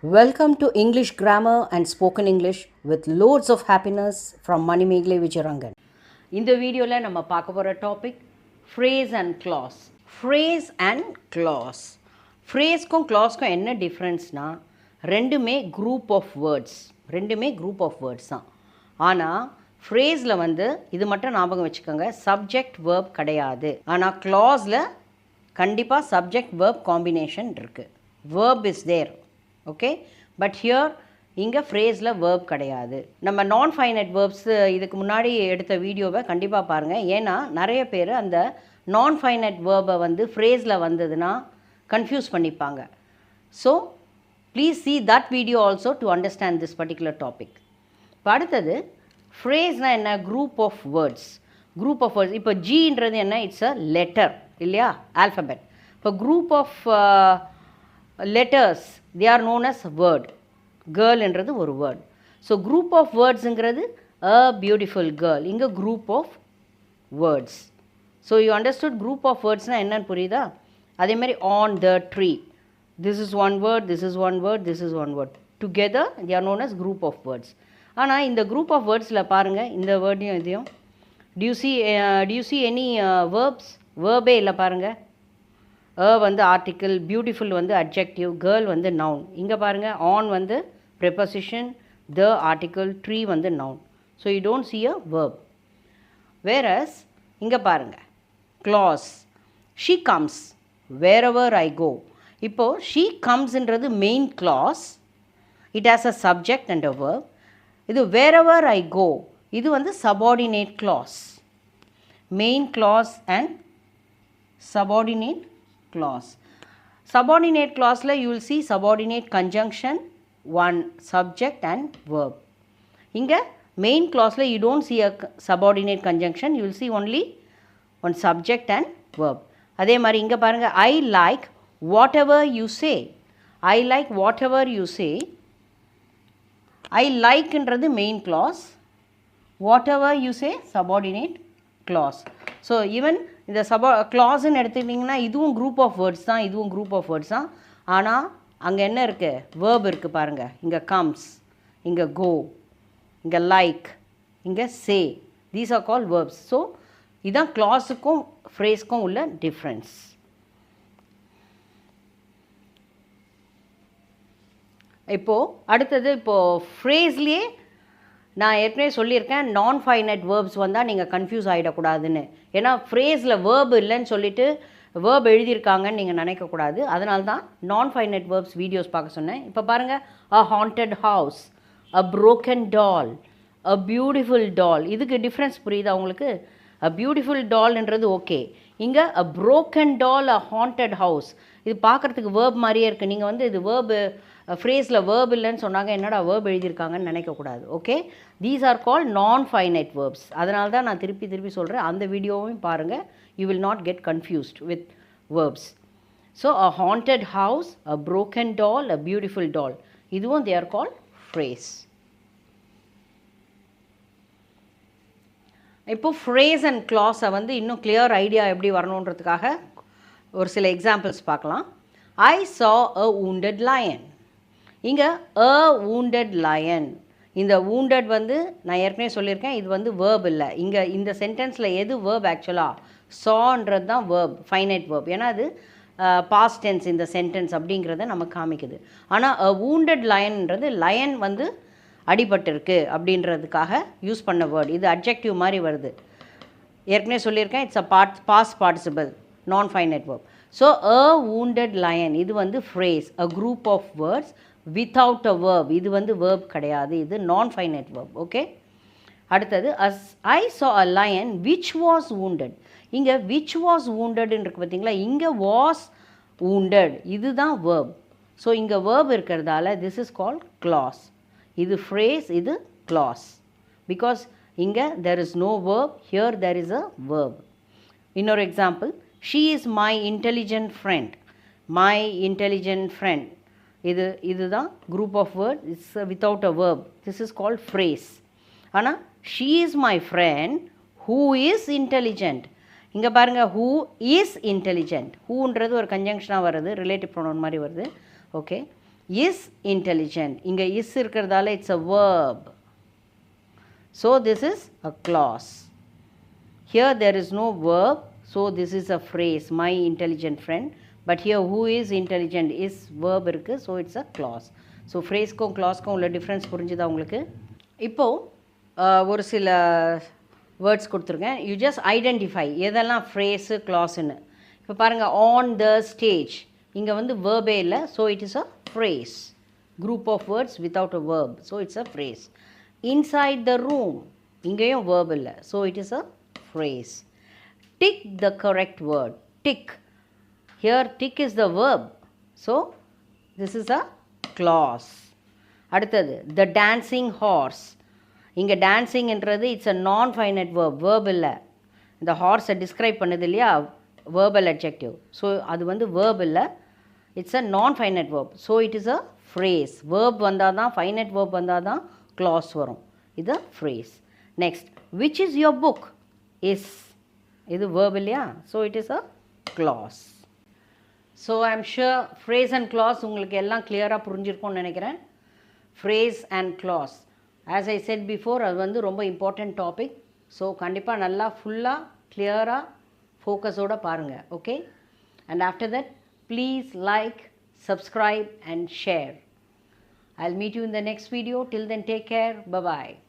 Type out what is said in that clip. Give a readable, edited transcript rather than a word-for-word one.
Welcome to English Grammar and Spoken English with loads of happiness from Manimegle Vijayarangan. இந்த வீடியோவில் நம்ம பார்க்க போகிற topic phrase and clause. Phrase and clause. Phraseக்கும் clauseக்கும் என்ன டிஃப்ரென்ஸ்னால் ரெண்டுமே group of words தான். ஆனால் ஃப்ரேஸில் வந்து இது மட்டும் ஞாபகம் வச்சுக்கோங்க, சப்ஜெக்ட் வேர்ப் கிடையாது. ஆனால் clauseல கண்டிப்பாக சப்ஜெக்ட் வேர்ப் காம்பினேஷன் இருக்குது. verb is there. Okay, but here இங்கே ஃப்ரேஸில் வேர்ப் கிடையாது. நம்ம நான் ஃபைனைட் வேர்ப்ஸ் இதுக்கு முன்னாடி எடுத்த வீடியோவை கண்டிப்பாக பாருங்கள். ஏன்னா நிறைய பேர் அந்த நான் ஃபைனைட் வேர்பை வந்து ஃப்ரேஸில் வந்ததுன்னா கன்ஃபியூஸ் பண்ணிப்பாங்க. So please see that video also to understand this particular topic. இப்போ அடுத்தது ஃப்ரேஸ்னால் என்ன? Group of words. இப்போ ஜின்றது என்ன? இட்ஸ் அ லெட்டர் இல்லையா, ஆல்ஃபபெட். இப்போ group of letters, they are known as word. Girl என்றது ஒரு word. So group of wordsங்கிறது a beautiful girl. இங்கே group of words. So you understood group of wordsனா என்னன்னு புரியுதா? அதே மாதிரி on the tree. This is one word, this is one word, this is one word. Together they are known as group of words. ஆனால் இந்த group of wordsல பாருங்கள், இந்த வேர்டையும் இதையும் do you see any verbs? வேர்பே இல்லை பாருங்கள். வந்து ஆர்டிக்கிள், பியூட்டிஃபுல் வந்து adjective, girl வந்து நவுன். இங்கே பாருங்கள், ஆன் வந்து ப்ரிப்போசிஷன், த ஆர்டிக்கிள், ட்ரீ வந்து noun. So you don't see a verb. whereas இங்கே பாருங்கள், clause. she comes wherever I go. இப்போது she comesன்றது main clause. it has a subject and a verb. இது wherever I go இது வந்து subordinate clause. Main clause and subordinate clause. Subordinate clauseல you will see subordinate conjunction, one subject and verb. இங்கே main clauseல you don't see a subordinate conjunction, you will see only one subject and verb. அதே மாதிரி இங்கே பாருங்கள், I like whatever you say. I like whatever you say. I likeன்றது main clause, whatever you say subordinate clause. So even இந்த clauseன்னு எடுத்துக்கிட்டிங்கன்னா இதுவும் group of words தான், இதுவும் group of words தான். ஆனால் அங்கே என்ன இருக்குது? வேர்ப் இருக்குது பாருங்கள். இங்கே கம்ஸ், இங்கே கோ, இங்கே லைக், இங்கே say. These are call verbs. So இதுதான் clauseக்கும் ஃப்ரேஸ்க்கும் உள்ள டிஃப்ரென்ஸ். இப்போது அடுத்தது, இப்போது ஃப்ரேஸ்லேயே நான் ஏற்கனவே சொல்லியிருக்கேன், நான் ஃபைனைட் வேர்ப்ஸ் வந்தால் நீங்கள் கன்ஃபியூஸ் ஆகிடக்கூடாதுன்னு. ஏன்னா ஃப்ரேஸில் வேர்ப் இல்லைன்னு சொல்லிவிட்டு வேர்ப் எழுதியிருக்காங்கன்னு நீங்கள் நினைக்கக்கூடாது. அதனால தான் நான் ஃபைனைட் வேர்ப்ஸ் வீடியோஸ் பார்க்க சொன்னேன். இப்போ பாருங்கள், a haunted house, a broken doll, a beautiful doll. இதுக்கு டிஃப்ரென்ஸ் புரியுதா உங்களுக்கு? அ பியூட்டிஃபுல் டால்ன்றது ஓகே. இங்கே a broken doll, a haunted house. இது பார்க்குறதுக்கு வேர்ப் மாதிரியே இருக்குது. நீங்கள் வந்து இது வேர்பு ஃப்ரேஸில் வேர்ப் இல்லைன்னு சொன்னாங்க, என்னடா வேர்ப் எழுதியிருக்காங்கன்னு நினைக்கக்கூடாது. ஓகே, தீஸ் ஆர் கால் நான் ஃபைனைட் வேர்ப்ஸ். அதனால தான் நான் திருப்பி சொல்கிறேன், அந்த வீடியோவையும் பாருங்கள். You will not get confused with verbs. So a haunted house, a broken doll, a beautiful doll, இதுவும் தே ஆர் கால் ஃப்ரேஸ். இப்போது ஃப்ரேஸ் அண்ட் clauseஐ வந்து இன்னும் கிளியர் ஐடியா எப்படி வரணுன்றதுக்காக ஒரு சில எக்ஸாம்பிள்ஸ் பார்க்கலாம். I saw a wounded lion. இங்கே a wounded lion. இந்த wounded வந்து நான் ஏற்கனவே சொல்லியிருக்கேன், இது வந்து வேர்ப் இல்லை. இங்கே இந்த சென்டென்ஸில் எது வேர்ப்? ஆக்சுவலாக sawன்றது தான் வேர்ப், ஃபைனைட் வேர்ப். ஏன்னா அது பாஸ்ட் டென்ஸ் இந்த சென்டென்ஸ் அப்படிங்கிறத நம்ம காமிக்குது. ஆனால் a wounded lionன்றது லயன் வந்து அடிபட்டிருக்கு அப்படின்றதுக்காக யூஸ் பண்ண வேர்டு. இது அட்ஜெக்டிவ் மாதிரி வருது. ஏற்கனவே சொல்லியிருக்கேன், it's a past participle non finite verb. So a wounded lion இது வந்து phrase, a group of words without a verb. இது வந்து வேர்ப் கிடையாது, இது நான் ஃபைனைட் வேர்ப். ஓகே, அடுத்தது ஐ saw a lion which was wounded. இங்கே which was woundedன்னு இருக்குது பார்த்தீங்களா? இங்கே was wounded இதுதான் வேர்ப். ஸோ இங்கே வேர்ப் இருக்கிறதால திஸ் இஸ் கால்ட் clause. இது ஃப்ரேஸ், இது clause. பிகாஸ் இங்கே there is no verb, here there is a verb. இன்னொரு example, she is my intelligent friend. my intelligent friend இதுதான் group of word, it's without a verb. This is called phrase. ஆனால் she is my friend who is intelligent. இங்கே பாருங்கள், who is intelligent. whoன்றது ஒரு கன்ஜங்ஷனாக வருது, relative pronoun மாதிரி வருது. Okay, is intelligent. இங்கே is இருக்கிறதால it's a verb. So this is a clause. Here there is no verb, so this is a phrase, my intelligent friend. But here who is intelligent is verb இருக்குது, so it's a clause. So phrase-க்கும் clause-க்கும் உள்ள difference புரிஞ்சுதா உங்களுக்கு? இப்போது ஒரு சில words கொடுத்துருக்கேன். You just identify எதெல்லாம் phrase க்ளாஸ்ன்னு. இப்போ பாருங்கள், ஆன் த ஸ்டேஜ், இங்கே வந்து வேர்பே இல்லை, so it is a phrase. Group of words without a verb, so it's a phrase. Inside the room, இங்கேயும் வேர்ப் இல்லை, so it is a phrase. Tick the correct word, tick. Here tick is the verb, so this is a clause. அடுத்தது the dancing hours. இங்கே டான்ஸிங்ன்றது it's a நான் finite verb, verb இல்லை. இந்த ஹார்ஸை describe பண்ணுது இல்லையா, verbal adjective, so அது வந்து verb இல்லை, இட்ஸ் அ நான் finite verb, so it is a phrase. Verb வந்தால் தான், ஃபைனைட் வேர்ப் வந்தால் தான் க்ளாஸ் வரும். இது phrase. Next, which is your book, is, இது வேர்ப் இல்லையா, so it is a class. So I am sure phrase and class உங்களுக்கு எல்லாம் கிளியராக புரிஞ்சிருக்கும்னு நினைக்கிறேன். Phrase and class, as I said before, அது வந்து ரொம்ப இம்பார்ட்டண்ட் டாபிக். ஸோ கண்டிப்பாக நல்லா ஃபுல்லாக கிளியராக ஃபோக்கஸோடு பாருங்கள். Okay, and after that please like, subscribe and share. I'll meet you in the next video. Till then, take care. Bye-bye.